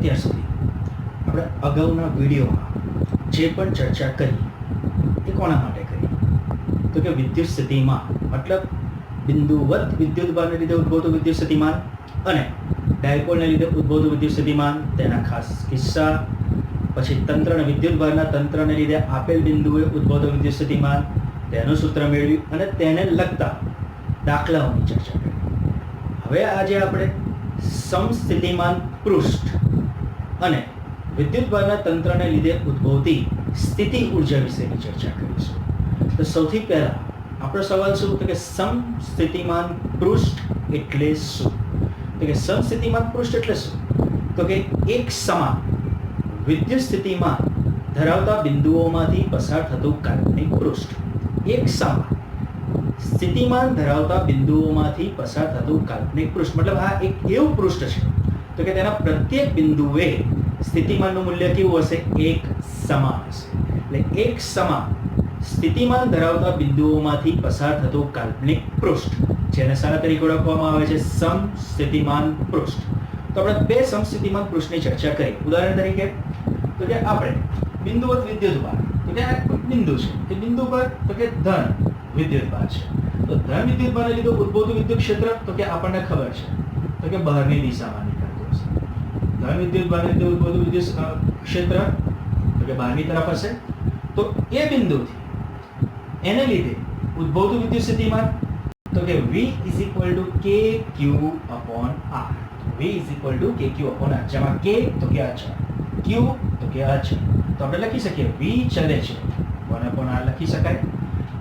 અત્યાર સુધી આપણે અગાઉના વિડીયોમાં જે પણ ચર્ચા કરી એ કોના માટે કરી? તો કે વિદ્યુત સ્થિતિમાન મતલબ બિંદુવત વિદ્યુતભારને લીધે ઉદ્ભવતું વિદ્યુત સ્થિતિમાન અને ડાયપોલને લીધે ઉદ્ભવતું વિદ્યુત સ્થિતિમાન, તેના ખાસ કિસ્સા, પછી તંત્ર અને વિદ્યુતભારના તંત્રને લીધે આપેલ બિંદુએ ઉદ્ભવતું વિદ્યુત સ્થિતિમાન, તેનું સૂત્ર મેળવી અને તેને લગતા દાખલાઓની ચર્ચા કરી. હવે આજે આપણે સમસ્થિતિમાન પૃષ્ઠ અને વિદ્યુતભારના તંત્રને લીધે ઉદ્ભવતી સ્થિતિ ઉર્જા વિશેની ચર્ચા કરીશું. તો સૌથી પહેલા આપણો સવાલ શું? તો કે સમસ્થિતિમાન પૃષ્ઠ એટલે શું? તો કે સમસ્થિતિમાન પૃષ્ઠ એટલે શું? તો કે એક સમાન વિદ્યુત સ્થિતિમાન ધરાવતા બિંદુઓમાંથી પસાર થતું કાલ્પનિક પૃષ્ઠ. એક સમાન સ્થિતિમાન ધરાવતા બિંદુઓમાંથી પસાર થતું કાલ્પનિક પૃષ્ઠ મતલબ આ એક એવું પૃષ્ઠ છે તો કે તેના પ્રત્યેક બિંદુએ સ્થિતિમાનનું મૂલ્ય કેવું હશે? એક સમાન હશે. એટલે એક સમાન સ્થિતિમાન ધરાવતા બિંદુઓમાંથી પસાર થતું કાલ્પનિક પૃષ્ઠ, જેને શાના તરીકે ઓળખવામાં આવે છે? સમસ્થિતિમાન પૃષ્ઠ. તો આપણે બે સમસ્થિતિમાન પૃષ્ઠની ચર્ચા કરી. ઉદાહરણ તરીકે તો કે આપણે બિંદુવત વિદ્યુતભાર, તો કે આ બિંદુ છે, એ બિંદુ પર તો કે ધન વિદ્યુતભાર છે. તો ધન વિદ્યુતભારને લીધે ઉદ્ભવતું વિદ્યુત ક્ષેત્ર તો કે આપણને ખબર છે તો કે બહારની દિશામાં નીકળતું હશે. ધન વિદ્યુતભારને લીધે ઉદ્ભવતું વિદ્યુત ક્ષેત્ર તો કે બહારની તરફ હશે. તો એ બિંદુથી એને લીધે ઉદ્ભવતું વિદ્યુત સ્થિતિમાન તો કે V KQ/R. V KQ/R, જેમાં K તો કે અચળ, Q તો કે અચળ. તો આપણે લખી શકીએ V ચલે છે 1/R લખી શકાય.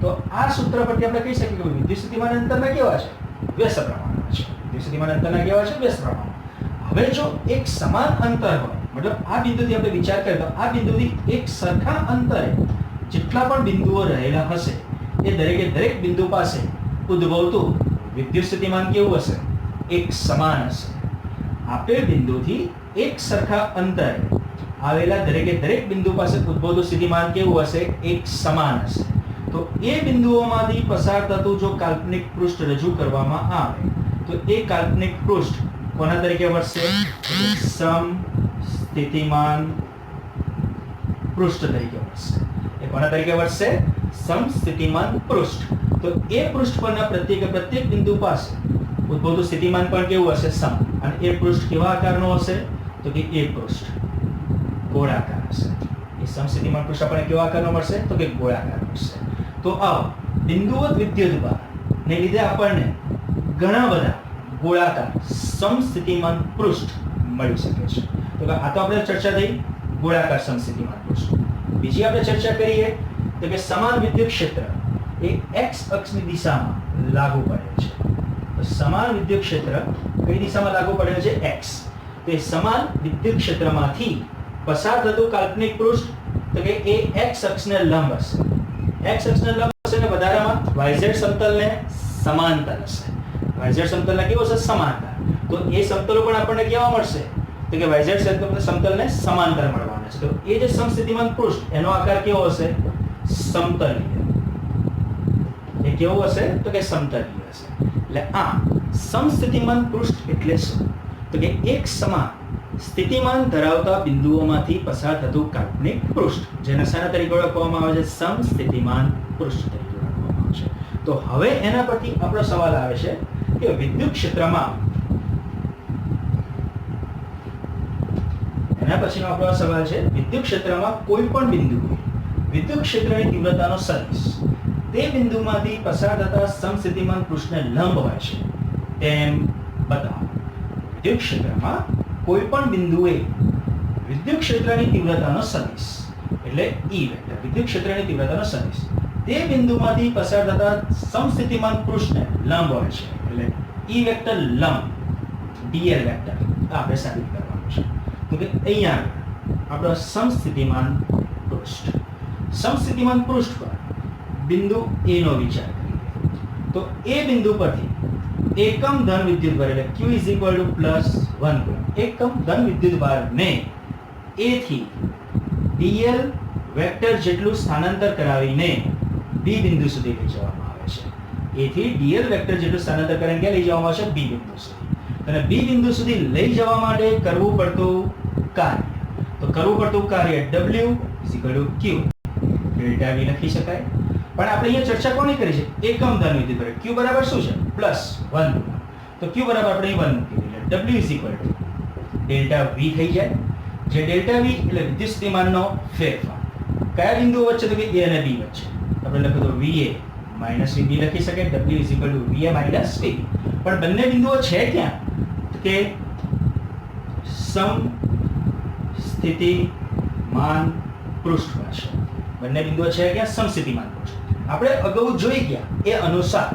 તો આ સૂત્ર પરથી આપણે કહી શકીએ કે વિદ્યુત સ્થિતિમાન અંતરના કેવા છે? વ્યસ્ત પ્રમાણમાં છે. વિદ્યુત સ્થિતિમાન અંતરના કેવા છે? વ્યસ્ત પ્રમાણમાં. હવે જો એક સમાન અંતર હોય મતલબ આ બિંદુથી આપણે વિચાર કરીએ તો આ બિંદુથી એક સરખા અંતરે જેટલા પણ બિંદુઓ રહેલા હશે એ દરેકે દરેક બિંદુ પાસે ઉદ્ભવતું વિદ્યુત સ્થિતિમાન કેવું હશે? એક સમાન હશે. આપેલ બિંદુથી એક સરખા અંતરે આવેલા દરેકે દરેક બિંદુ પાસે ઉદ્ભવતું સ્થિતિમાન કેવું હશે? એક સમાન હશે. તો એ બિંદુઓમાંથી પસાર થતું જો કાલ્પનિક પૃષ્ઠ રજૂ કરવામાં આવે તો એ કાલ્પનિક પૃષ્ઠ કોના તરીકે વર્તશે? સમસ્થિતિમાન પૃષ્ઠ તરીકે વર્તશે. એ કોના તરીકે વર્તશે? સમસ્થિતિમાન પૃષ્ઠ. તો એ પૃષ્ઠ પરના પ્રત્યેક બિંદુ પાસે ઉદ્ભવતું સ્થિતિમાન પણ કેવું હશે? સમ. અને એ પૃષ્ઠ કેવા આકારનો હશે? તો કે એ પૃષ્ઠ ગોળાકાર હશે. એ સમસ્થિતિમાન પૃષ્ઠ આપણને કેવા આકારનો મળશે? તો કે ગોળાકાર મળશે. તો આવો બિંદુવત વિદ્યુતભાર ને લીધે આપણને ઘણા બધા ગોળાકાર સમસ્થિતિમાન પૃષ્ઠ મળી શકે છે. તો આ તો આપણે ચર્ચા થઈ ગોળાકાર સમસ્થિતિમાન પૃષ્ઠ. બીજી આપણે ચર્ચા કરીએ તો કે સમાન વિદ્યુત ક્ષેત્ર એ x અક્ષની દિશામાં લાગુ પડે છે. તો સમાન વિદ્યુત ક્ષેત્ર કઈ દિશામાં લાગુ પડે છે? x. તો એ સમાન વિદ્યુત ક્ષેત્રમાંથી પસાર થતું કાલ્પનિક પૃષ્ઠ તો કે એ x અક્ષને લંબ હશે. x અક્ષને લંબ હશે ને વધારામાં yz સમતલને સમાંતર હશે. yz સમતલને કેવો હશે? સમાંતર. તો એ સમતલો પણ આપણને કેવા મળશે? તો કે yz સમતલને સમાંતર મળવાના છે. તો એ જે સમસ્થિતિમાન પૃષ્ઠ એનો આકાર કેવો હશે? સમતલીય. એ કેવો હશે? તો કે સમતલીય હશે. એટલે આ સમસ્થિતિમાન પૃષ્ઠ એટલે શું? તો કે એક સમાન સ્થિતિમાન ધરાવતા બિંદુઓમાંથી પસાર થતું કાલ્પનિક પૃષ્ઠ, જેને શાના તરીકે ઓળખવામાં આવે છે? સમસ્થિતિમાન પૃષ્ઠ તરીકે ઓળખવામાં આવે છે. તો હવે એના પરથી આપણો સવાલ આવે છે કે વિદ્યુત ક્ષેત્રમાં એના પછીનો આપણો સવાલ છે વિદ્યુત ક્ષેત્રમાં કોઈ પણ બિંદુએ વિદ્યુત ક્ષેત્રની તીવ્રતાનો સદિશ તે બિંદુમાંથી પસાર થતા સમસ્થિતિમાન પૃષ્ઠને લંબ હોય છે તેમ બતાવો. વિદ્યુત ક્ષેત્રમાં કોઈ પણ બિંદુએ વિદ્યુત ક્ષેત્રની તીવ્રતાનો સદિશ એટલે E વેક્ટર, વિદ્યુત ક્ષેત્રની તીવ્રતાનો સદિશ તે બિંદુમાંથી પસાર થતા સમસ્થિતિમાન પૃષ્ઠને લંબ હોય છે એટલે E વેક્ટર લંબ dl વેક્ટર આપણે સાબિત કરવાનું છે. તો કે અહીંયા આપણો સમસ્થિતિમાન પૃષ્ઠ, સમસ્થિતિમાન પૃષ્ઠ પર બિંદુ A નો વિચાર કરીએ તો એ બિંદુ પરથી એકમ ધન વિદ્યુતભાર એટલે Q +1 એકમ ધન વિદ્યુતભારને A થી dl વેક્ટર જેટલું સ્થાનાંતર કરાવીને B બિંદુ સુધી લઈ જવામાં આવે છે. A થી dl વેક્ટર જેટલું સ્થાનાંતર કરીને ક્યાં લઈ જવામાં આવશે? B બિંદુ સુધી. અને B બિંદુ સુધી લઈ જવા માટે કરવું પડતું કાર્ય. તો કરવું પડતું કાર્ય W = Q. ડેલ્ટા V લખી શકાય. પણ આપણે અહીંયા ચર્ચા કોની કરી છે? એકમ ધન વિદ્યુત. Q બરાબર શું છે? +1. તો Q બરાબર આપણે 1 મૂકી દઈએ. W = ડેલ્ટા V થઈ જાય. જે ડેલ્ટા V એટલે વિદ્યુત સ્થિતિમાનનો ફેરફાર. કયા બિંદુઓ વચ્ચે? તો કે A અને B વચ્ચે. આપણે લખો તો VA - VB લખી શકાય. W = VA - VB. પણ બંને બિંદુઓ છે ક્યાં? તો કે સમસ્થિતિમાન પૃષ્ઠ પર છે. બંને બિંદુઓ છે ક્યાં? સમસ્થિતિમાન પૃષ્ઠ. આપણે અગાઉ જોઈ ગયા એ અનુસાર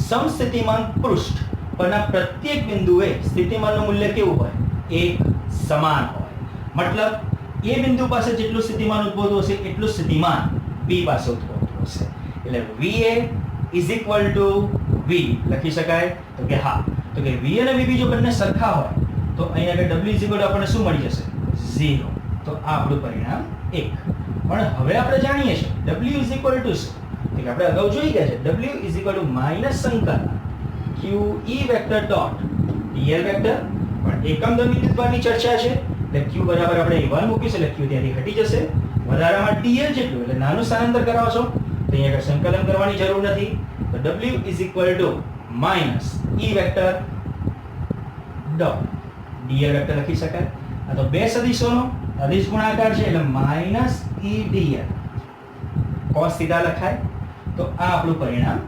સમસ્થિતિમાન પૃષ્ઠ પરના પ્રત્યેક બિંદુએ સ્થિતિમાનનું મૂલ્ય કેવું હોય? એક સમાન હોય. મતલબ એ બિંદુ પાસે જેટલું સ્થિતિમાન ઉદ્ભવતું હશે એટલું સ્થિતિમાન B પાસે ઉદ્ભવતું હશે. એટલે VA = V લખી શકાય. તો કે હા, તો કે V અને VB જો બંને સરખા હોય તો અહીંયા આગળ W = આપણને શું મળી જશે? 0. તો આ આપણું પરિણામ 1. પણ હવે આપણે જાણીએ છીએ W = શું? તો કે આપણે અગાઉ જોઈ ગયા છે W - QE vector dot dl vector. પણ એકમ ધન વિદ્યુતભારની ચર્ચા છે એટલે Q બરાબર આપણે 1 મૂકીશું એટલે Q ત્યાંથી હટી જશે. વધારામાં dl જેટલું એટલે નાનું સ્થાનાંતર કરાવો છો તો અહીંયા આગળ સંકલન કરવાની જરૂર નથી. તો W - E vector dot dl vector લખી શકાય. આ તો બે સદિશોનો અદિશ ગુણાકાર છે એટલે -EdL cos θ લખાય. તો આ આપણું પરિણામ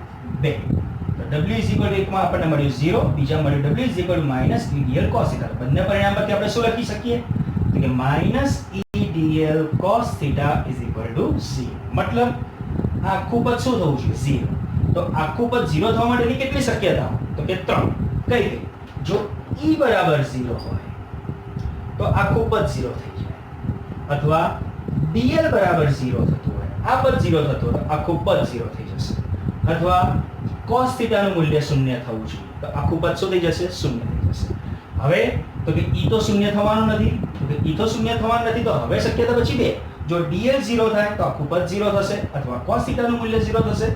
2. તો W = 1 માં આપણને મળ્યું 0, બીજા મળ્યું W = -EdL cos θ. બંને પરિણામ પરથી આપણે શું લખી શકીએ? તો કે -EdL cos θ = 0. મતલબ આખું પદ શું થવું જોઈએ? 0. તો આખું પદ 0 થવા માટેની કેટલી શક્યતાઓ? તો કે 3. કઈ કઈ? જો E બરાબર 0 હોય તો આખું પદ 0 થઈ જાય. અથવા dl બરાબર 0 થતું હોય, આ પદ 0 થતું હોય તો આખું પદ 0 થઈ જશે. અથવા cos θ નું મૂલ્ય 0 થવું જોઈએ તો આખું પદ શું થઈ જશે? 0 થઈ જશે. હવે તો કે E તો 0 થવાનું નથી. તો કે E તો 0 થવાનું નથી તો હવે શક્યતા બચી બે. જો dl 0 થાય તો આખું પદ 0 થશે અથવા cos θ નું મૂલ્ય 0 થશે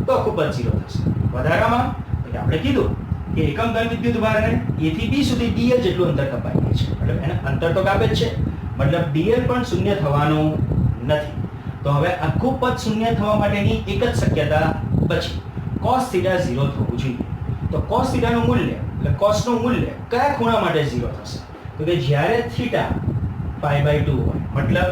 તો આખું પદ 0 થશે. વધારામાં તો કે આપણે કીધું કે એકમ ઘન વિદ્યુત ભારને A થી B સુધી dl જેટલું અંતર કપાઈ ગયું છે. મતલબ એને અંતર તો કાપે જ છે. મતલબ dl પણ 0 થવાનું નથી. તો હવે આખું પદ 0 થવા માટેની એક જ શક્યતા બચી. cos θ 0 થવું જોઈએ. તો cos θ નું મૂલ્ય એટલે cos નું મૂલ્ય કયા ખૂણા માટે 0 થશે? તો કે જ્યારે θ π/2 હોય મતલબ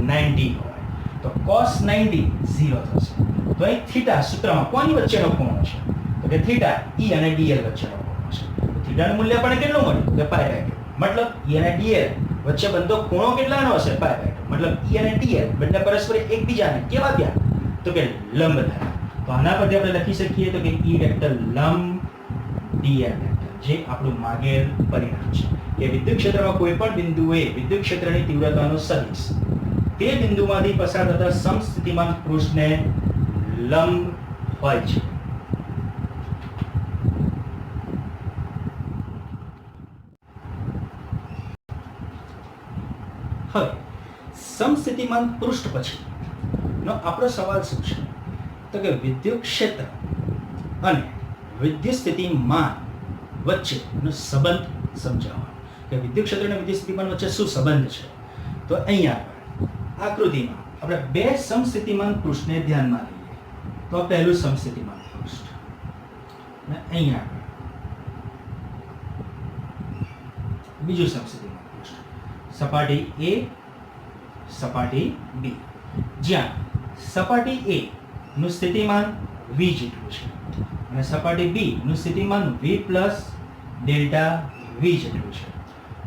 90 હોય તો cos 90 0 થશે. તો અહીં θ સૂત્રમાં કોની વચ્ચેનો ખૂણો છે? તો કે θ E અને dl વચ્ચેનો ખૂણો છે. તો θ નું મૂલ્ય આપણને કેટલું મળ્યું? તો કે π/2. મતલબ E અને dl વચ્ચે બનતો ખૂણો કેટલાનો હશે? π/2. મતલબ E અને dl બંને પરસ્પર એકબીજાને કેવા થયા? તો કે લંબ થયા. તો આના પરથી આપણે લખી શકીએ તો કે E વેક્ટર લંબ dl વેક્ટર, જે આપણું માગેલ પરિણામ છે કે વિદ્યુત ક્ષેત્રમાં કોઈ પણ બિંદુએ વિદ્યુત ક્ષેત્રની તીવ્રતાનો સદિશ તે બિંદુમાંથી પસાર થતા સમસ્થિતિમાન પૃષ્ઠને લંબ હોય છે. હવે સમસ્થિતિમાન પૃષ્ઠ પછી નો આપણો સવાલ શું છે? તો કે વિદ્યુત ક્ષેત્ર અને વિદ્યુત સ્થિતિમાન વચ્ચેનો સંબંધ સમજાવવાનો. કે વિદ્યુત ક્ષેત્ર અને વિદ્યુત સ્થિતિમાન વચ્ચે શું સંબંધ છે? તો અહીંયા આકૃતિમાં આપણે બે સમસ્થિતિમાન પૃષ્ઠને ધ્યાનમાં લઈએ. તો પહેલું સમસ્થિતિમાન પૃષ્ઠ અને અહીંયા બીજું સમસ્થિતિમાન પૃષ્ઠ. સપાટી A, સપાટી B. જ્યાં સપાટી A નું સ્થિતિમાન V જેટલું છે અને સપાટી B નું સ્થિતિમાન V પ્લસ ડેલ્ટા V જેટલું છે.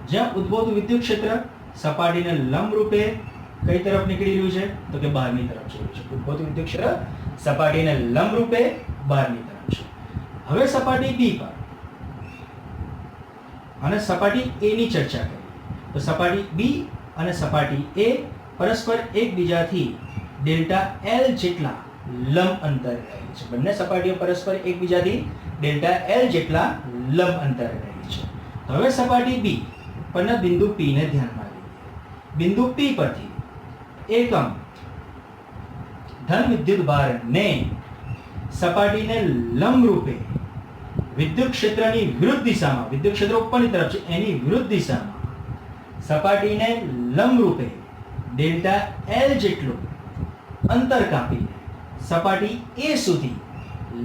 જ્યાં ઉદ્ભવતું વિદ્યુત ક્ષેત્ર સપાટીને લંબ રૂપે કઈ તરફ નીકળી રહ્યું છે? તો કે બહારની તરફ જઈ રહ્યું છે. ઉદ્ભવતું વિદ્યુત ક્ષેત્ર સપાટીને લંબ રૂપે બહારની તરફ છે. હવે સપાટી B પર અને સપાટી A ની ચર્ચા કરીએ તો સપાટી B અને સપાટી A પરસ્પર એકબીજાથી ડેલ્ટા L જેટલા લંબ અંતરે રહેલી છે. બંને સપાટીઓ પરસ્પર એકબીજાથી ડેલ્ટા L જેટલા લંબ અંતરે રહેલી છે. હવે સપાટી B પરના બિંદુ P ને ધ્યાનમાં લઈએ. બિંદુ P પરથી એકમ ધન વિદ્યુત ભારને સપાટીને લંબ રૂપે વિદ્યુત ક્ષેત્રની વિરુદ્ધ દિશામાં, વિદ્યુત ક્ષેત્ર ઉપરની તરફ છે એની વિરુદ્ધ દિશામાં સપાટીને લંબરૂપે ડેલ્ટા એલ જેટલું અંતર કાપીને સપાટી એ સુધી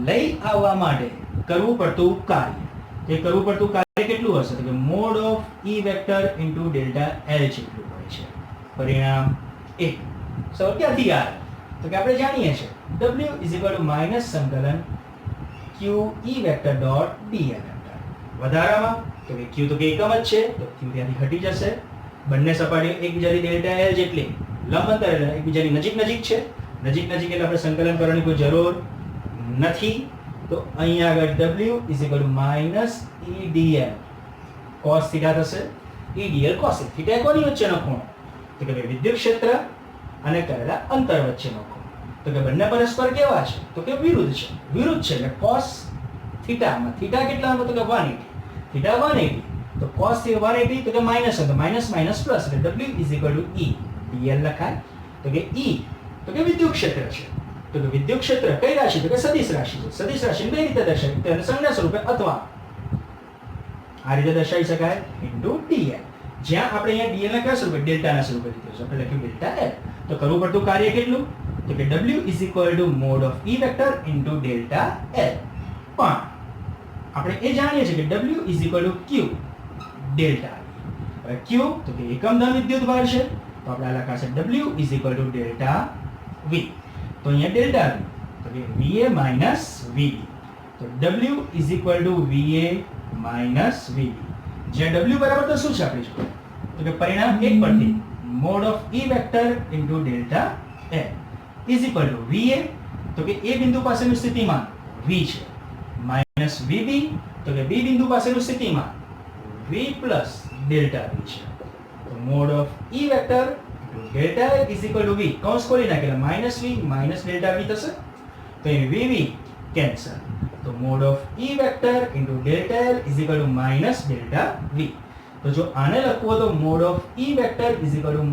લઈ આવવા માટે કરવું પડતું કાર્ય, એ કરવું પડતું કાર્ય કેટલું હશે? તો કે mode of E vector into delta L જેટલું હોય છે. પરિણામ 1. સૌ ક્યાંથી આવે? તો કે આપણે જાણીએ છીએ w માઇનસ સંકલન q e vector dot dl. વધારામાં તો કે q તો કે એકમ જ છે, તો q ત્યાંથી હટી જશે. બંને સપાટીઓ એકબીજાથી ડેલ્ટા એલ જેટલી લંબ અંતર એટલે એકબીજાની નજીક નજીક છે. નજીક નજીક એટલે આપણે સંકલન કરવાની કોઈ જરૂર નથી. તો અહીંયા આગળ w minus e dl cos theta થશે. e dl cos થીટા કોની વચ્ચેનો ખૂણો? તો કે વિદ્યુત ક્ષેત્ર અને કરેલા અંતર વચ્ચેનો ખૂણો. તો કે બંને પરસ્પર કેવા છે? તો કે વિરુદ્ધ છે. વિરુદ્ધ છે એટલે cos થીટામાં થીટા કેટલાનો? તો કે 180. થીટા 180 તો cos 180 તો કે માઈનસ હતો, માઈનસ માઈનસ પ્લસ એટલે w e dl લખાય. તો કે e તો કે વિદ્યુત ક્ષેત્ર છે. તો કે વિદ્યુત ક્ષેત્ર કઈ રાશિ? તો કે સદિશ રાશિ છે. સદિશ રાશિને કઈ રીતે દર્શાવી? તેને સંજ્ઞા સ્વરૂપે અથવા આ રીતે દર્શાવી શકાય ઇન્ટુ dl. જ્યાં આપણે અહીંયા dl ના કયા સ્વરૂપે? ડેલ્ટાના સ્વરૂપે લીધું છે. આપણે લખ્યું ડેલ્ટા l. તો કરવું પડતું કાર્ય કેટલું? તો કે w mode of e vector into delta l. પણ આપણે એ જાણીએ છીએ કે w q ડેલ્ટા v. હવે q તો કે એકમ ધન વિદ્યુત ભાર છે, તો આપણે આ લખાશે w ડેલ્ટા v. તો અહીંયા ડેલ્ટા v તો કે va માઈનસ vb. તો w va માઈનસ vb. જ્યાં w બરાબર તો શું છે આપણી જોડે? તો કે પરિણામ 1 પરથી mode of e vector into delta l va તો કે એ બિંદુ પાસેનું સ્થિતિમાન v છે માઈનસ vb તો કે b બિંદુ પાસેનું સ્થિતિમાન v પ્લસ ડેલ્ટા v છે. તો mode of e vector delta l v કૌંસ ખોલી નાખેલા minus v minus delta v થશે. તો એ vv કેન્સલ. તો mode of e vector into delta l minus delta v. તો જો આને લખવું તો mode of e vector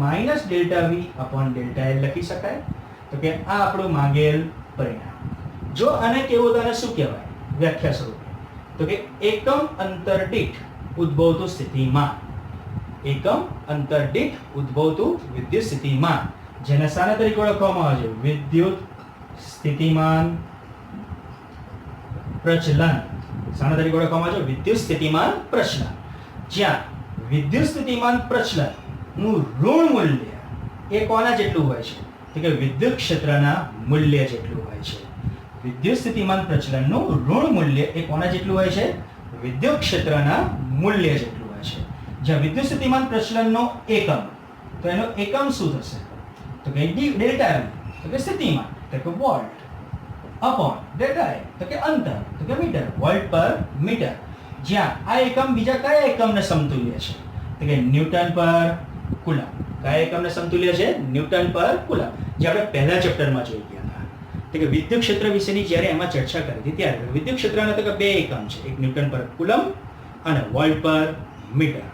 minus delta v upon delta l લખી શકાય. તો કે આ આપણું માંગેલ પરિણામ. જો આને કેવું તો આને શું કહેવાય? વ્યાખ્યા સ્વરૂપે તો કે એકમ અંતર દીઠ ઉદ્ભવતું સ્થિતિમાન. એકમ અંતર દીઠ ઉદ્ભવતું વિદ્યુત સ્થિતિમાન, જેને શાના તરીકે ઓળખવામાં આવે છે? વિદ્યુત સ્થિતિમાન પ્રચલન. શાના તરીકે ઓળખવામાં આવે છે? વિદ્યુત સ્થિતિમાન પ્રચલન. જ્યાં વિદ્યુત સ્થિતિમાન પ્રચલન નું ઋણ મૂલ્ય એ કોના જેટલું હોય છે? તો કે વિદ્યુત ક્ષેત્રના મૂલ્ય જેટલું હોય છે. વિદ્યુત સ્થિતિમાન પ્રચલનનું ઋણ મૂલ્ય એ કોના જેટલું હોય છે? વિદ્યુત ક્ષેત્રના મૂલ્ય જેટલું હોય છે. જ્યાં વિદ્યુત સ્થિતિમાન પ્રચલનનો એકમ, તો એનો એકમ શું થશે? તો કે ડેલ્ટા v તો કે સ્થિતિમાન તો કે વોલ્ટ અપોન ડેલ્ટા l તો કે અંતર તો કે મીટર, વોલ્ટ પર મીટર. જ્યાં આ એકમ બીજા કયા એકમને સમતુલ્ય છે? તો કે ન્યૂટન પર કુલમ. કયા એકમને સમતુલ્ય છે? ન્યૂટન પર કુલમ. જે આપણે પહેલા ચેપ્ટરમાં જોઈ ગયા હતા. તો કે વિદ્યુત ક્ષેત્ર વિશેની જ્યારે એમાં ચર્ચા કરી હતી ત્યારે વિદ્યુત ક્ષેત્રના તો કે બે એકમ છે, એક ન્યૂટન પર કુલમ અને વોલ્ટ પર મીટર.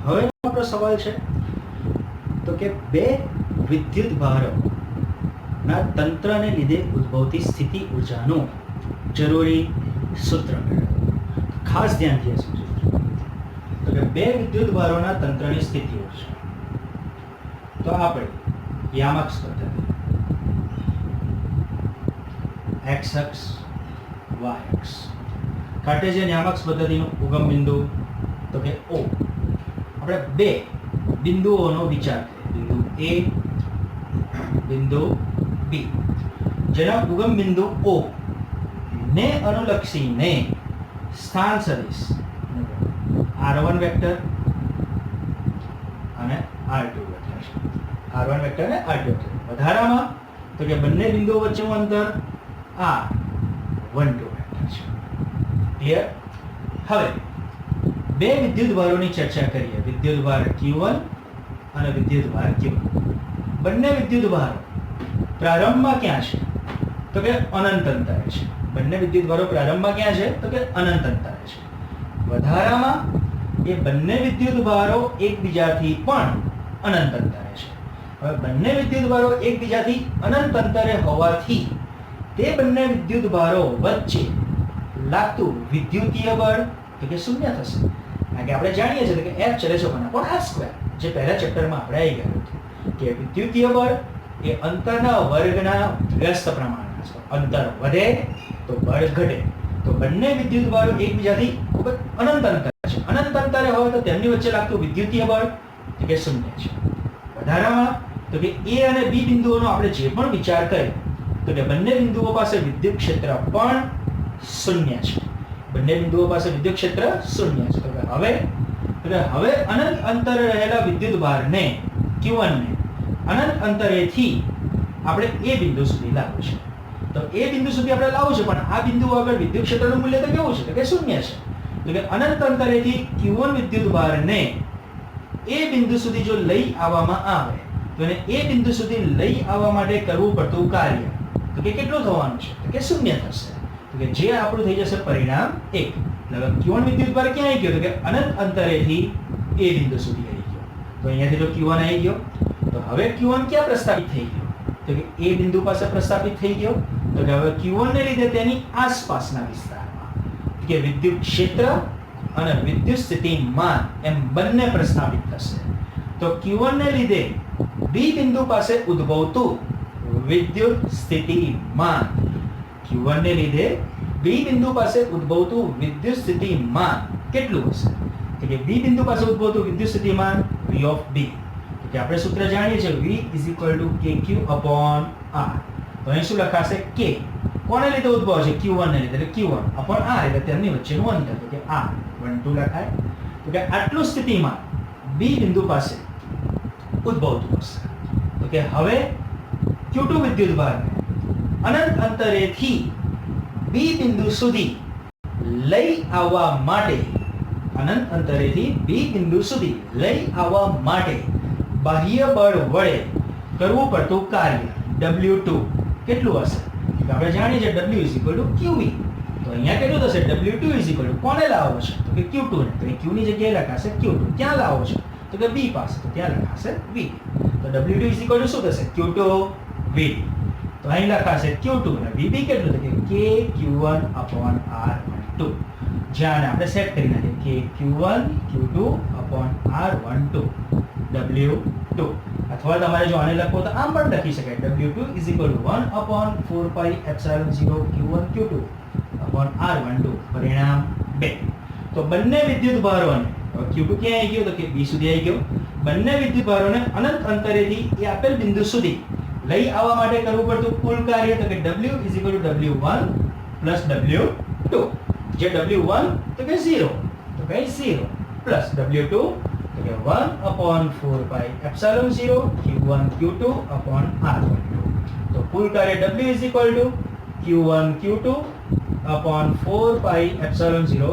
હવે આપણો સવાલ છે તો કે બે વિદ્યુત ભારોના તંત્રને લીધે ઉદ્ભવતી સ્થિતિ ઊર્જાનું જરૂરી સૂત્ર મેળવો. ખાસ ધ્યાનથી સમજો. તો કે બે વિદ્યુત ભારોના તંત્રની સ્થિતિ ઊર્જા. તો આપણે યામક્ષ પદ્ધતિ x અક્ષ y અક્ષ, કાર્ટેશિયન યામક્ષ પદ્ધતિનું ઉગમ બિંદુ તો કે O. આપણે બે બિંદુઓનો વિચાર કરીએ, બિંદુ A, બિંદુ B, જેના ઉગમ બિંદુ O ને અનુલક્ષીને સ્થાન સદિશ r1 વેક્ટર અને r2 વેક્ટર છે. r1 વેક્ટર અને r2 વેક્ટર. વધારામાં તો કે બંને બિંદુઓ વચ્ચેનું અંતર r12 વેક્ટર છે. ક્લિયર? હવે બે વિદ્યુત ભારોની ચર્ચા કરીએ, વિદ્યુત ભાર Q1 અને વિદ્યુત ભાર Q2. બંને વિદ્યુત ભારો પ્રારંભમાં ક્યાં છે? તો કે અનંત અંતરે છે. બંને વિદ્યુત ભારો પ્રારંભમાં ક્યાં છે? તો કે અનંત અંતરે છે. વધારામાં એ બંને વિદ્યુત ભારો એકબીજાથી પણ અનંત અંતરે છે. હવે બંને વિદ્યુત ભારો એકબીજાથી અનંત અંતરે હોવાથી તે બંને વિદ્યુત ભારો વચ્ચે લાગતું વિદ્યુતીય બળ તો કે શૂન્ય થશે. કારણ કે આપણે જાણીએ છીએ કે F ચલે છે 1/r², જે પહેલા ચેપ્ટરમાં આપણે આવી ગયું હતું કે વિદ્યુતીય બળ એ અંતરના વર્ગના વ્યસ્ત પ્રમાણમાં છે. અંતર વધે તો બળ ઘટે. તો બંને વિદ્યુત ભારો એકબીજાથી ખૂબ જ અનંત અંતરે છે. અનંત અંતરે હોય તો તેમની વચ્ચે લાગતું વિદ્યુતીય બળ તો કે શૂન્ય છે. વધારામાં તો કે A અને B બિંદુઓનો આપણે જે પણ વિચાર કરીએ તો કે બંને બિંદુઓ પાસે વિદ્યુત ક્ષેત્ર પણ શૂન્ય છે. બંને બિંદુઓ પાસે વિદ્યુત ક્ષેત્ર શૂન્ય છે. તો હવે અનંત અંતરે રહેલા વિદ્યુત ભારને Q1 ને અનંત અંતરેથી આપણે A બિંદુ સુધી લાવવું છે. તો A બિંદુ સુધી આપણે લાવવું છે, પણ આ બિંદુ આગળ વિદ્યુત ક્ષેત્રનું મૂલ્ય તો કેવું છે? તો કે શૂન્ય છે. તો કે અનંત અંતરેથી Q1 વિદ્યુત ભારને A બિંદુ સુધી જો લઈ આવવામાં આવે તો એને A બિંદુ સુધી લઈ આવવા માટે કરવું પડતું કાર્ય તો કે કેટલું થવાનું છે? તો કે શૂન્ય થશે. તો કે જે આપણું થઈ જશે પરિણામ 1. એટલે Q1 વિદ્યુત ભાર ક્યાં આવી ગયો? તો કે અનંત અંતરેથી A બિંદુ સુધી આવી ગયો. તો અહીંયાથી જો Q1 આવી ગયો તો હવે Q1 ક્યાં પ્રસ્થાપિત થઈ ગયો? તો કે A બિંદુ પાસે પ્રસ્થાપિત થઈ ગયો. તો કે હવે Q1 ને લીધે તેની આસપાસના વિસ્તારમાં કે વિદ્યુત ક્ષેત્ર અને વિદ્યુત સ્થિતિમાન એમ બંને પ્રસ્થાપિત થશે. તો Q1 ને લીધે B બિંદુ પાસે ઉદ્ભવતું વિદ્યુત સ્થિતિમાન, Q1 ને લીધે B બિંદુ પાસે ઉદ્ભવતું વિદ્યુત સ્થિતિમાન કેટલું હશે? તો કે B બિંદુ પાસે ઉદ્ભવતું વિદ્યુત સ્થિતિમાન V of B. તો કે આપણે સૂત્ર જાણીએ છીએ V = kq/r. તો અહીં શું લખાશે? K કોને લીધે ઉદ્ભવ છે? Q1 ને લીધે, એટલે Q1/r એટલે તેમની વચ્ચેનું અંતર તો કે r12 લખાય. તો કે આટલું સ્થિતિમાન B બિંદુ પાસે ઉદ્ભવતું હશે. તો કે હવે Q2 વિદ્યુત ભારને અનંત અંતરેથી B બિંદુ સુધી લઈ આવવા માટે બાહ્ય બળ વડે કરવું પડતું કાર્ય W2 કેટલું હશે? આપણે જાણીએ છીએ W = QV. તો અહીંયા કેટલું થશે? W2 કોને લાવવો છે? તો કે Q2 ને. તો Q ની જગ્યાએ લખાશે Q2. ક્યાં લાવવો છે? તો કે B પાસે. તો ત્યાં લખાશે V. તો W2 શું થશે? Q2V. તો અહીં લખાશે Q2 અને VB કેટલું? તો કે kq1/r12. જ્યાં આપણે સેટ કરી નાખીએ kq1 q2/r12 W2. અથવા તમારે જો આને લખો તો આમ પણ લખી શકાય W2 = 1/4πε0 q1 q2/r12. પરિણામ 2. તો બંને વિદ્યુત ભારોને Q2 ક્યાં આવી ગયો? તો કે B સુધી આવી ગયો. બંને વિદ્યુત ભારોને અનંત અંતરેથી એ આપેલ બિંદુ સુધી લઈ આવવા માટે કરવું પડતું કુલ કાર્ય તો કે W = W1 + W2. જે W1 તો કે 0, તો કે 0 પ્લસ W2 તો કે 1/4πε0 q1 q2/r12. તો કુલ કાર્ય W = q1 q2/4πε0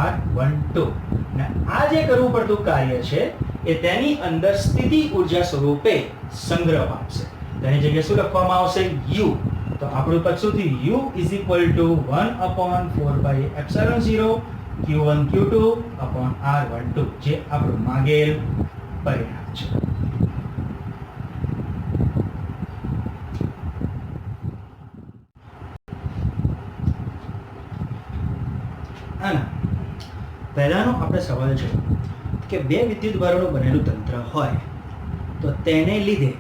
r12. અને આ જે કરવું પડતું કાર્ય છે એ તેની અંદર સ્થિતિ ઊર્જા સ્વરૂપે સંગ્રહ પામશે. તેની જગ્યાએ શું લખવામાં આવશે? U. તો આપણું પદ શું થયું? U = 1/4πε0 q1 q2/r12, જે આપણું માંગેલ પરિણામ છે. આના પહેલાનો આપણે સવાલ છે કે બે વિદ્યુત ભારોનું બનેલું તંત્ર હોય તો તેને લીધે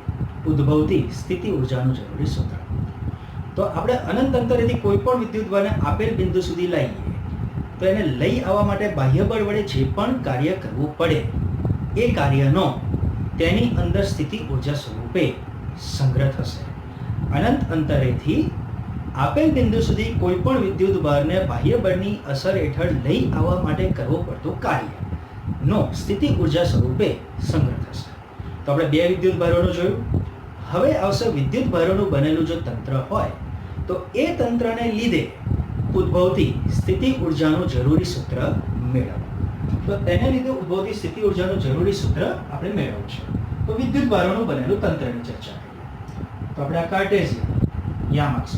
ઉદ્ભવતી સ્થિતિ ઊર્જાનું જરૂરી સૂત્ર. તો આપણે અનંત અંતરેથી કોઈ પણ વિદ્યુત ભારને આપેલ બિંદુ સુધી લાવીએ તો એને લઈ આવવા માટે બાહ્ય બળ વડે જે પણ કાર્ય કરવું પડે એ કાર્યનો તેની અંદર સ્થિતિ ઊર્જા સ્વરૂપે સંગ્રહ થશે. અનંત અંતરેથી આપેલ બિંદુ સુધી કોઈ પણ વિદ્યુત ભારને બાહ્ય બળની અસર હેઠળ લઈ આવવા માટે કરવું પડતું કાર્યનો સ્થિતિ ઊર્જા સ્વરૂપે સંગ્રહ થશે. તો આપણે બે વિદ્યુત ભારોનું જોયું. હવે આવશે વિદ્યુત ભારોનું બનેલું જો તંત્ર હોય તો એ તંત્રને લીધે ઉદ્ભવતી સ્થિતિ ઊર્જાનું જરૂરી સૂત્ર મેળવવું. તો તેને લીધે ઉદ્ભવતી સ્થિતિ ઊર્જાનું જરૂરી સૂત્ર આપણે મેળવવું છે. તો વિદ્યુત ભારોનું બનેલું તંત્રની ચર્ચા કરીએ. તો આપણે આ કાર્ટેશિયન યામ અક્ષ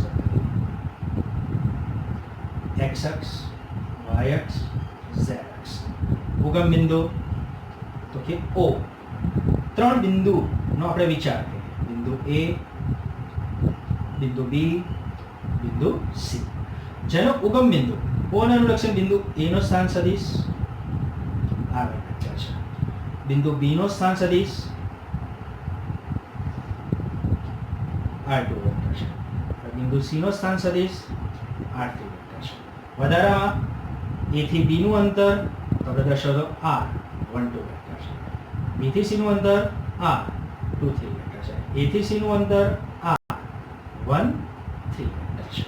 x અક્ષ, y અક્ષ, z અક્ષ. ઉગમ બિંદુ તો કે O. ત્રણ બિંદુનો આપણે વિચાર કરીએ. બિંદુ A, બિંદુ B બિંદુ સી, જેનો ઉગમ બિંદુ O ને અનુલક્ષે બિંદુ A નો સ્થાન સદિશ આ વેક્ટર છે, બિંદુ B નો સ્થાન સદિશ R2 વેક્ટર છે, બિંદુ C નો સ્થાન સદિશ R3 વેક્ટર છે. વધારામાં A થી B નું અંતર આપણે દર્શાવો R12 વેક્ટર છે, B થી C નું અંતર R23 વેક્ટર છે, A થી C નું અંતર R13 વેક્ટર છે.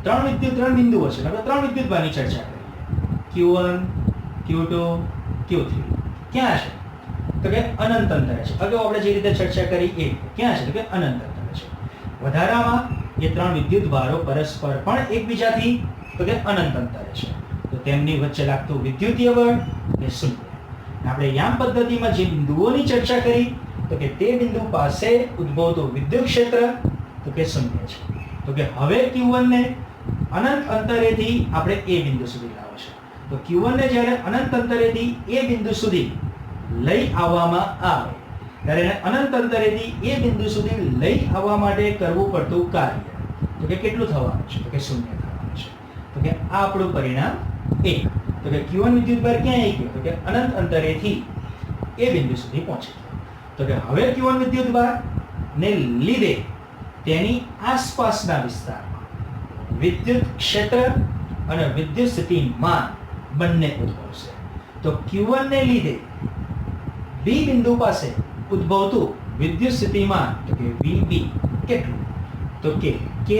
ત્રણ બિંદુઓ છે, આપણે ત્રણ વિદ્યુતભારની ચર્ચા કરીએ. Q1, Q2, Q3 ક્યાં છે? તો કે અનંત અંતરે છે. અગાઉ આપણે જે રીતે ચર્ચા કરી એ ક્યાં છે? તો કે અનંત અંતરે છે. વધારામાં એ ત્રણ વિદ્યુતભારો પરસ્પર પણ એકબીજાથી તો કે અનંત અંતરે છે, તો તેમની વચ્ચે લાગતું વિદ્યુતીય બળ એ શૂન્ય. આપણે યામ પદ્ધતિમાં જે બિંદુઓની ચર્ચા કરી તો કે તે બિંદુ પાસે ઉદ્ભવતું વિદ્યુત ક્ષેત્ર તો કે શૂન્ય છે. તો કે હવે Q1 ને અનંત અંતરેથી આપણે એ બિંદુ સુધી લાવવો છે. તો Q1 ને જ્યારે અનંત અંતરેથી એ બિંદુ સુધી લઈ આવવામાં આવે ત્યારે એને અનંત અંતરેથી એ બિંદુ સુધી લઈ આવવા માટે કરવું પડતું કાર્ય તો કે કેટલું થવાનું છે? તો કે શૂન્ય થવાનું છે. તો કે આ આપણું પરિણામ 1. તો કે Q1 વિદ્યુતભાર ક્યાં આવી ગયો? તો કે અનંત અંતરેથી એ બિંદુ સુધી પહોંચી ગયો. તો કે હવે Q1 વિદ્યુતભાર ને લીધે તેની આસપાસના વિસ્તારમાં વિદ્યુત ક્ષેત્ર અને વિદ્યુત સ્થિતિમાન બંને ઉદ્ભવશે. તો Q1 ને લીધે B બિંદુ પાસે ઉદ્ભવતું વિદ્યુત સ્થિતિમાન તો કે VB કેટલું? તો કે K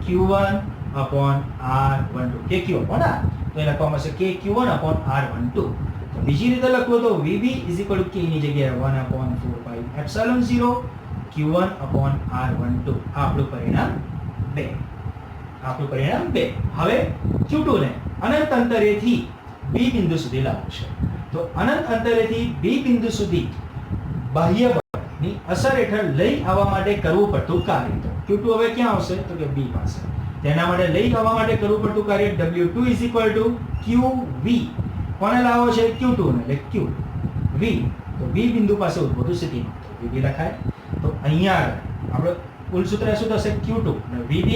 Q1 upon R12. K Q upon R તો એ લખવામાં આવશે K Q1 upon R12. તો બીજી રીતે લખવો તો VB is equal to K ની જગ્યાએ 1 upon 4 pi epsilon 0 Q1 upon R12. આ આપણું પરિણામ 2. આપણું પરિણામ 2. હવે Q2 ને અનંત અંતરેથી B બિંદુ સુધી લાવવું છે. તો અનંત અંતરેથી B બિંદુ સુધી બાહ્ય બળની અસર હેઠળ લઈ આવવા માટે કરવું પડતું કાર્ય. તો Q2 હવે ક્યાં આવશે? તો કે B પાસે. તેના માટે લઈ આવવા માટે કરવું પડતું કાર્ય W2 is equal to QV. કોને લાવવો છે? Q2 ને, એટલે QV. તો B બિંદુ પાસે ઉદ્ભવતું સ્થિતિમાન તો VB લખાય. તો અહીંયા આપણે કુલ સૂત્ર શું થશે? Q2 અને VB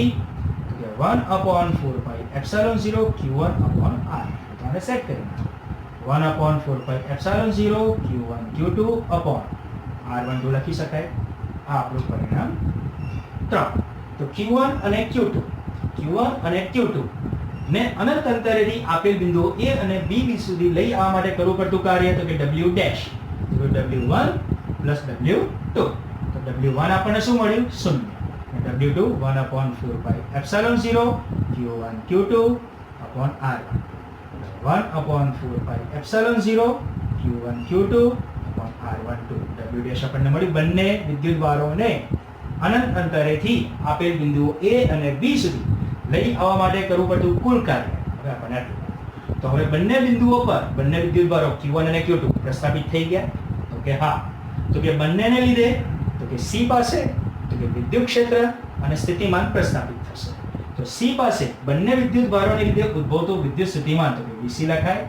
તો કે 1 upon 4 pi epsilon 0 Q1 upon R. તો આને સેટ કરી નાખો. 1 upon 4 pi epsilon 0 Q1 Q2 upon R12 લખી શકાય. આ આપણું પરિણામ 3. તો Q1 અને Q2 ને અનંત અંતરેથી આપેલ બિંદુઓ A અને B સુધી લઈ આવવા માટે કરવું પડતું કાર્ય તો કે W ડેશ. તો W1 plus W2. તો W1 આપણને શું મળ્યું? 0. W2 1 upon 4 pi epsilon 0 Q1 Q2 upon R1. 1 upon 4 pi epsilon 0 Q1 Q2 upon R12. W dash આપણને મળ્યું. બંને વિદ્યુતભારોને અનંત અંતરેથી આપેલ બિંદુઓ A અને B સુધી લઈ આવવા માટે કરવું પડતું કુલ કાર્ય હવે આપણને આટલું. તો હવે બંને બિંદુઓ પર બંને વિદ્યુતભારો Q1 અને Q2 પ્રસ્થાપિત થઈ ગયા. તો કે હા. તો કે બંનેને લીધે તો કે C પાસે તો કે વિદ્યુત ક્ષેત્ર અને સ્થિતિમાન પ્રસ્થાપિત થશે. તો C પાસે બંને વિદ્યુતભારોને લીધે ઉદ્ભવતું વિદ્યુત સ્થિતિમાન તો કે VC લખાય.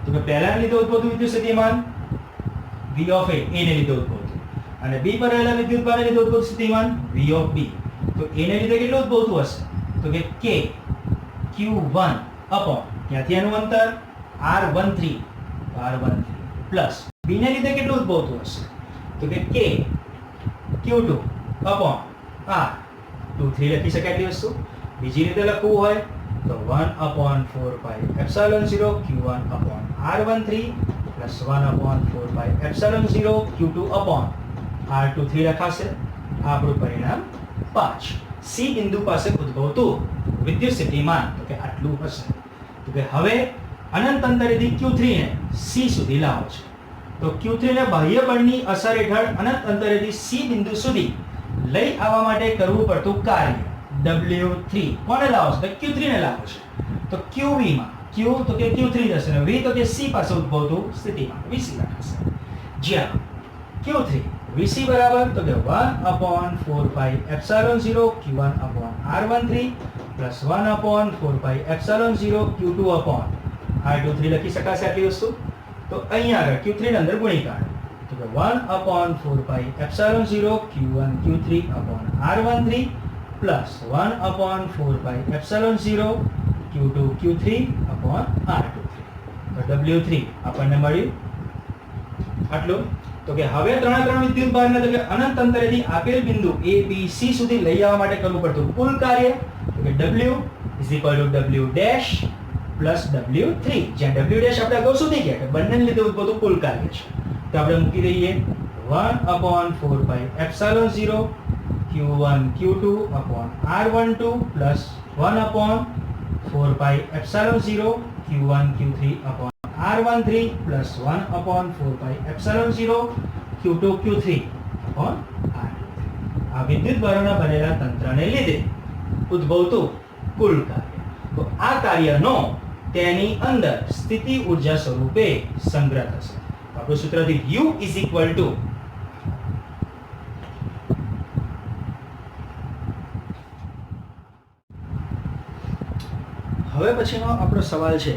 તો કે પહેલાને લીધે ઉદ્ભવતું વિદ્યુત સ્થિતિમાન V of A ને લીધે ઉદ્ભવતું અને B પર રહેલા વિદ્યુતભારને લીધે ઉદ્ભવતું સ્થિતિમાન V of B. તો A ને લીધે કેટલું ઉદ્ભવતું હશે? તો કે K Q1 upon ત્યાંથી એનું અંતર R13 પ્લસ B ને લીધે કેટલું ઉદ્ભવતું હશે? તો કે K Q2 upon R23 લખી શકાય એટલી વસ્તુ. બીજી રીતે લખવું હોય તો 1 upon 4 pi epsilon 0 Q1 upon R13 plus 1 upon 4 pi epsilon 0 Q2 upon R23 લખાશે. આ આપણું પરિણામ 5. C બિંદુ પાસે ઉદ્ભવતું વિદ્યુત સ્થિતિમાન તો કે આટલું હશે. તો કે હવે અનંત અંતરેથી Q3 ને C સુધી લાવો છે. તો Q3 ને બાહ્ય બળની અસર હેઠળ અનંત અંતરેથી C બિંદુ સુધી લઈ આવવા માટે કરવું પડતું કાર્ય W3 કોને લાવો છે? તો Q3 ને લાવો છે. તો QV માં Q તો કે Q3 જશે અને V તો કે C પાસે ઉદ્ભવતું સ્થિતિમાન VC લખાશે. જ્યાં Q3 VC બરાબર તો કે 1 upon 4 pi epsilon 0 Q1 upon R13 plus 1 upon 4 pi epsilon 0 Q2 upon R23 લખી શકાશે આટલી વસ્તુ. તો અહીંયા આગળ Q3 ની અંદર ગુણીકાર તો કે 1 upon 4 pi epsilon 0 Q1 Q3 upon R13 plus 1/4 પાઈ epsilon 0 Q2 Q3 upon R23. તો W3 આપણને મળ્યું આટલું. તો કે હવે ત્રણ વિદ્યુત ભારને તો કે અનંત અંતરેથી આપેલ બિંદુ A B C સુધી લઈ આવવા માટે કરવું પડતું કુલ કાર્ય તો કે W W dash plus W3, જ્યાં W ડેશ આપણે અગાઉ શોધી ગયા કે બંનેને લીધે ઉદ્ભવતું કુલ કાર્ય છે. તો આપણે મૂકી દઈએ 1/4 પાઈ epsilon 0 Q1 Q2 upon R12 plus 1/4 પાઈ epsilon 0 Q1 Q3 upon R13 plus 1/4 પાઈ epsilon 0 Q2 Q3 upon R23. આ વિદ્યુત ભારોના બનેલા તંત્રને લીધે ઉદ્ભવતું કુલ કાર્ય. તો આ કાર્યનો તેની અંદર સ્થિતિ ઊર્જા સ્વરૂપે સંગ્રહ થશે. આપણું સૂત્રથી U is equal to હવે પછીનો આપણો સવાલ છે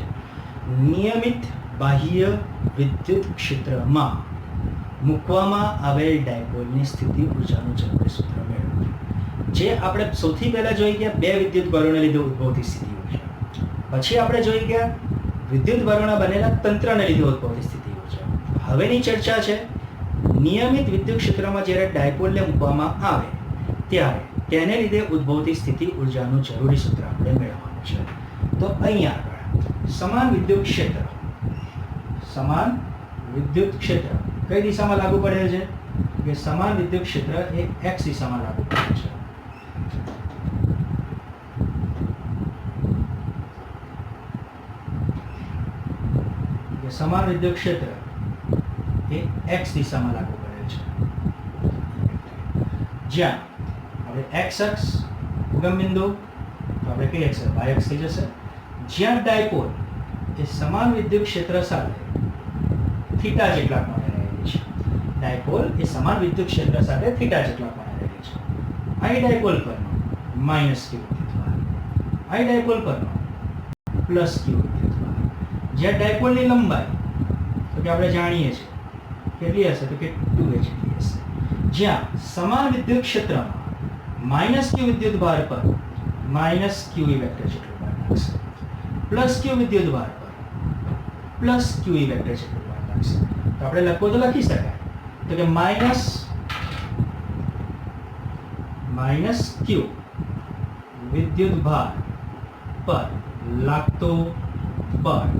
નિયમિત બાહ્ય વિદ્યુત ક્ષેત્રમાં મૂકવામાં આવેલ ડાયપોલની સ્થિતિ ઊર્જાનું જરૂરી સૂત્ર મેળવો. જે આપણે સૌથી પહેલા જોઈ ગયા બે વિદ્યુત ભારોને લીધે ઉદ્ભવતી સ્થિતિ ઊર્જા, પછી આપણે જોઈ ગયા વિદ્યુત ભારોના બનેલા તંત્રને લીધે ઉદ્ભવતી સ્થિતિ ઊર્જા. હવેની ચર્ચા છે નિયમિત વિદ્યુત ક્ષેત્રમાં જ્યારે ડાયપોલને મૂકવામાં આવે ત્યારે તેને લીધે ઉદ્ભવતી સ્થિતિ ઊર્જાનું જરૂરી સૂત્ર આપણે મેળવવાનું છે. તો અહીંયા આગળ સમાન વિદ્યુત ક્ષેત્ર કઈ દિશામાં લાગુ પડે છે કે સમાન વિદ્યુત ક્ષેત્ર એ x દિશામાં લાગુ પડે છે. કે સમાન વિદ્યુત ક્ષેત્ર એ x દિશામાં લાગુ પડે છે, જ્યાં આપણે x અક્ષ ઉગમ બિંદુ તો આપણે કઈ અક્ષ y અક્ષ થઈ જશે, જ્યાં ડાયપોલ એ સમાન વિદ્યુત ક્ષેત્ર સાથે થીટા જેટલા કોણે રહેલી છે. ડાયપોલ એ સમાન વિદ્યુત ક્ષેત્ર સાથે થીટા જેટલા કોણે રહેલી છે. અહીં ડાયપોલ પરનો માઈનસ q વિદ્યુતભાર, અહીં ડાયપોલ પરનો પ્લસ q વિદ્યુતભાર. જ્યાં ડાયપોલની લંબાઈ તો કે આપણે જાણીએ છીએ કેટલી હશે તો કે 2h જેટલી હશે, જ્યાં સમાન વિદ્યુત ક્ષેત્રમાં માઈનસ q વિદ્યુતભાર પર માઈનસ q વેક્ટર જેટલું બળ લાગશે, પ્લસ q વિદ્યુતભાર પર પ્લસ q વેક્ટર જેટલું બળ લાગશે. તો આપણે લખવું તો લખી શકાય તો કે માઈનસ q વિદ્યુતભાર પર લાગતું બળ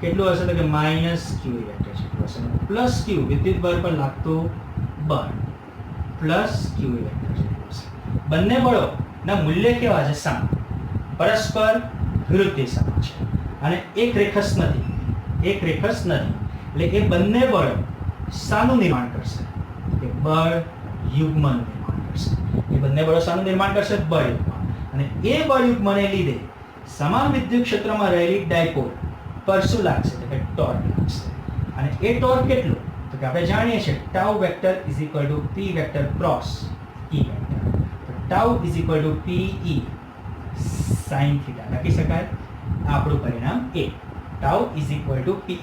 કેટલું હશે તો કે માઈનસ q વેક્ટર જેટલું હશે, પ્લસ q વિદ્યુતભાર પર લાગતું બળ પ્લસ q વેક્ટર જેટલું હશે. બંને બળોના મૂલ્ય કેવા છે? સમાન, પરસ્પર વિરુદ્ધ દિશામાં છે અને એક રેખસ નથી. એટલે એ બંને બળો શાનું નિર્માણ કરશે કે બળ યુગ્મનું નિર્માણ કરશે. એ બંને બળો શાનું નિર્માણ કરશે? બળ યુગ્મ. અને એ બળ યુગ્મને લીધે સમાન વિદ્યુત ક્ષેત્રમાં રહેલી ડાયપોલ પર શું લાગશે તો કે ટોર્ક લાગશે. અને એ ટોર્ક કેટલું તો કે આપણે જાણીએ છીએ tau vector is equal to p vector cross e vector. તો tau is equal to pe sin theta લખી શકાય. આપણું પરિણામ એ tau is equal to pe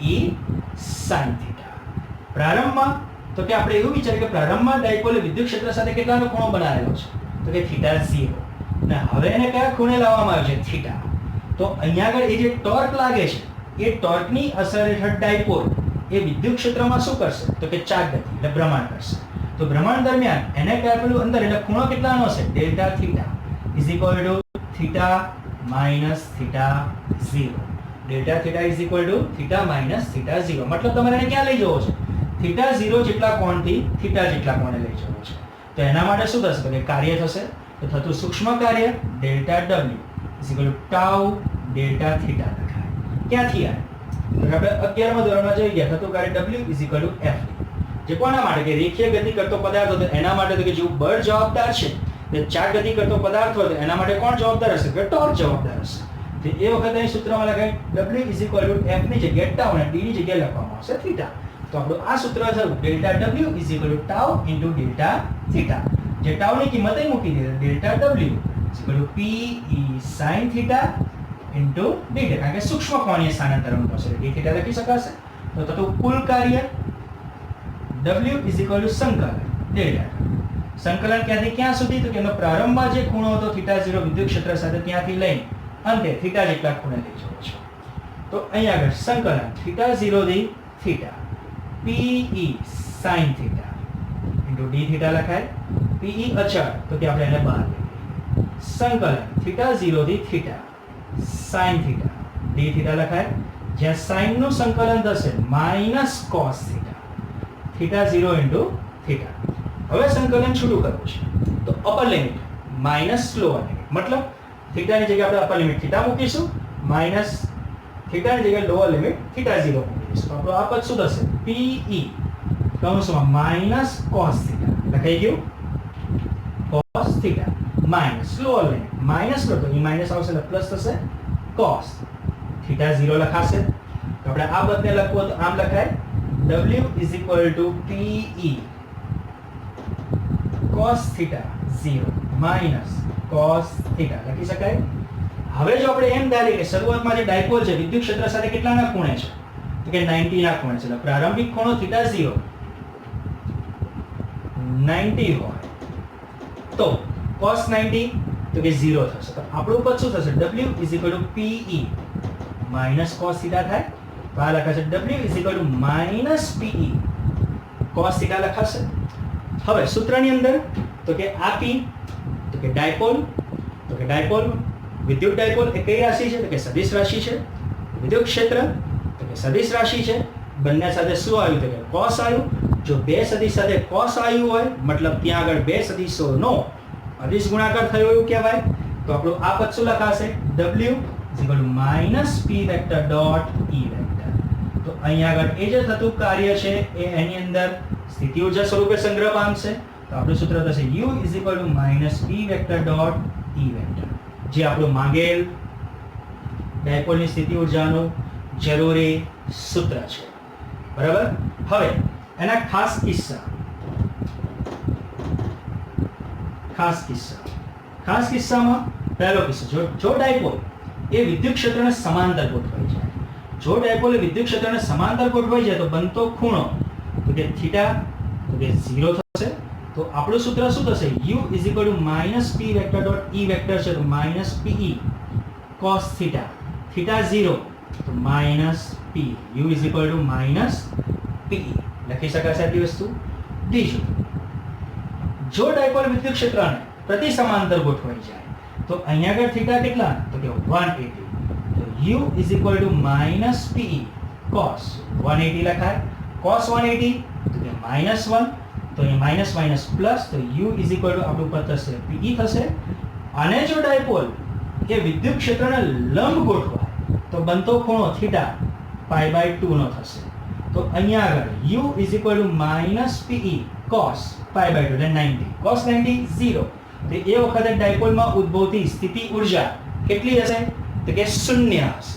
sin theta. પ્રારંભમાં તો કે આપણે એવું વિચારીએ કે પ્રારંભમાં ડાયપોલે વિદ્યુત ક્ષેત્ર સાથે કેટલાનો ખૂણો બનાવેલો છે તો કે θ 0. અને હવે એને કયા ખૂણે લાવવામાં આવ્યો છે? થીટા. તો અહીંયા આગળ એ જે ટોર્ક લાગે છે એ ટોર્કની અસર હેઠળ ડાયપોલ એ વિદ્યુત ક્ષેત્રમાં શું કરશે તો કે ચાક ગતિ એટલે ભ્રમણ કરશે. તો ભ્રમણ દરમિયાન એને કરેલું અંદર એટલે ખૂણો કેટલાનો હશે? Delta theta is equal two theta minus theta 0. Delta theta is equal two theta minus theta 0. મતલબ તમારે એને ક્યાં લઈ જવો છે? થીટા 0 જેટલા કોણથી થીટા જેટલા કોણે લઈ જવો છે. તો એના માટે શું થશે તો કે કાર્ય થશે તો થતું સૂક્ષ્મ કાર્ય delta w is equal two tau delta theta લખાય. ક્યાંથી આવે તો આપણે 11મા ધોરણમાં જોઈ ગયા થતું કાર્ય w is equal two f. જે કોના માટે કે રેખીય ગતિ કરતો પદાર્થ હતો એના માટે તો કે જેવું બળ જવાબદાર છે તે ચાક ગતિ કરતો પદાર્થ હોય તો એના માટે કોણ જવાબદાર હશે? કે ટોર્ક જવાબદાર હશે. તો એ વખતે અહીં સૂત્રમાં લખાય w is equal two f ની જગ્યાએ ટાઉ અને d ની જગ્યાએ લખવામાં આવશે થીટા. તો આપણું આ સૂત્ર થયું delta w is equal two tau into delta theta. જે ટાઉની કિંમત અહીં મૂકી દીધી delta w is equal to p e sin theta into d theta. કારણ કે સૂક્ષ્મ કોણીય સ્થાનાંતરણ થશે d થીટા લખી શકાશે. તો થતું કુલ કાર્ય w ઇઝ ઇક્વલ ટુ સંકલન ડેલ્ટા સંકલન ક્યાંથી ક્યાં સુધી? તો કે એનો પ્રારંભમાં જે ખૂણો હતો θ0 વિદ્યુત ક્ષેત્ર સાથે ત્યાંથી લઈને અંતે θ જેટલા ખૂણે લઈ જવો છે. તો અહીં આગળ સંકલન θ0 થી θ PE sin θ * dθ લખાય. PE અચળ તો કે આપણે એને બહાર લઈએ. સંકલન θ0 થી θ sin θ dθ લખાય. જ્યાં sin નું સંકલન થશે -cos θ θ0 * θ. હવે સંકલન છૂટું કરવું છે તો upper limit minus lower limit, મતલબ થીટા ની જગ્યાએ આપણે અપર લિમિટ થીટા મૂકીશું, માઈનસ થીટા ની જગ્યાએ લોઅર લિમિટ θ0 મૂકીશું. તો આપણું આ પદ શું થશે? PE કૌંસમાં માઈનસ cos θ લખાઈ ગયું. cos θ minus lower limit minus લો તો અહીં માઈનસ આવશે એટલે પ્લસ થશે cos θ0 લખાશે. તો આપણે આ પદને લખવું તો આમ લખાય W = PE cos θ0 minus cos θ લખી શકાય. હવે જો આપણે એમ ધારીએ કે શરૂઆતમાં જે ડાયપોલ છે વિદ્યુત ક્ષેત્ર સાથે કેટલાના ખૂણે છે? તો કે 90 ના ખૂણે છે. એટલે પ્રારંભિક ખૂણો θ0 90 હોય તો cos 90 તો કે 0 થશે. તો આપણું પદ શું થશે? W = PE cos θ થાય. તો આ લખાશે W = PE cos θ લખાશે. હવે સૂત્રની અંદર તો કે આ P તો કે ડાયપોલ, તો કે ડાયપોલ વિદ્યુત ડાયપોલ એ કઈ રાશિ છે? તો કે સદિશ રાશિ છે. વિદ્યુત ક્ષેત્ર તો કે સદિશ રાશિ છે. બંને સાથે શું આવ્યું? તો કે cos આવ્યું. જો બે સદિશ સાથે cos આવ્યું હોય મતલબ ત્યાં આગળ બે સદિશોનો અદિશ ગુણાકાર થયો એવું કહેવાય. તો આપણું આ પદ શું લખાશે? W = P vector dot E vector. તો અહીંયા આગળ એ જે થતું કાર્ય છે એ એની અંદર સ્થિતિ ઊર્જા સ્વરૂપે સંગ્રહ પામશે. તો આપણું સૂત્ર થશે U = P vector dot E vector, જે આપણું માંગેલ ડાયપોલની સ્થિતિ ઊર્જાનું જરૂરી સૂત્ર છે. બરાબર. હવે એના ખાસ કિસ્સામાં પહેલો કિસ્સો, જો ડાયપોલ એ વિદ્યુત ક્ષેત્રને સમાંતર ગોઠવાઈ જાય, જો ડાયપોલ એ વિદ્યુત ક્ષેત્રને સમાંતર ગોઠવાઈ જાય તો બનતો ખૂણો તો કે થીટા તો કે 0 થશે. તો આપણું સૂત્ર શું થશે? U = P vector dot E vector છે તો -PE cos θ θ0 તો -P U = -PE લખી શકાશે આટલી વસ્તુ. બીજું, જો ડાયપોલ વિદ્યુત ક્ષેત્રને પ્રતિ સમાંતર ગોઠવાઈ જાય તો અહીંયા આગળ થીટા કેટલા? તો કે 180. તો U = -PE cos 180 લખાય. cos 180 તો કે -1 તો અહીં માઈનસ માઈનસ પ્લસ તો U = આપણું પદ થશે PE થશે. અને જો ડાયપોલ એ વિદ્યુત ક્ષેત્રને લંબ ગોઠવાય તો બનતો ખૂણો થીટા π/2 નો થશે. તો અહીંયા આગળ U = -PE cos π/2 એટલે 90. cos 90 0. તો એ વખતે ડાયપોલમાં ઉદ્ભવતી સ્થિતિ ઊર્જા કેટલી હશે? તો કે 0 હશે.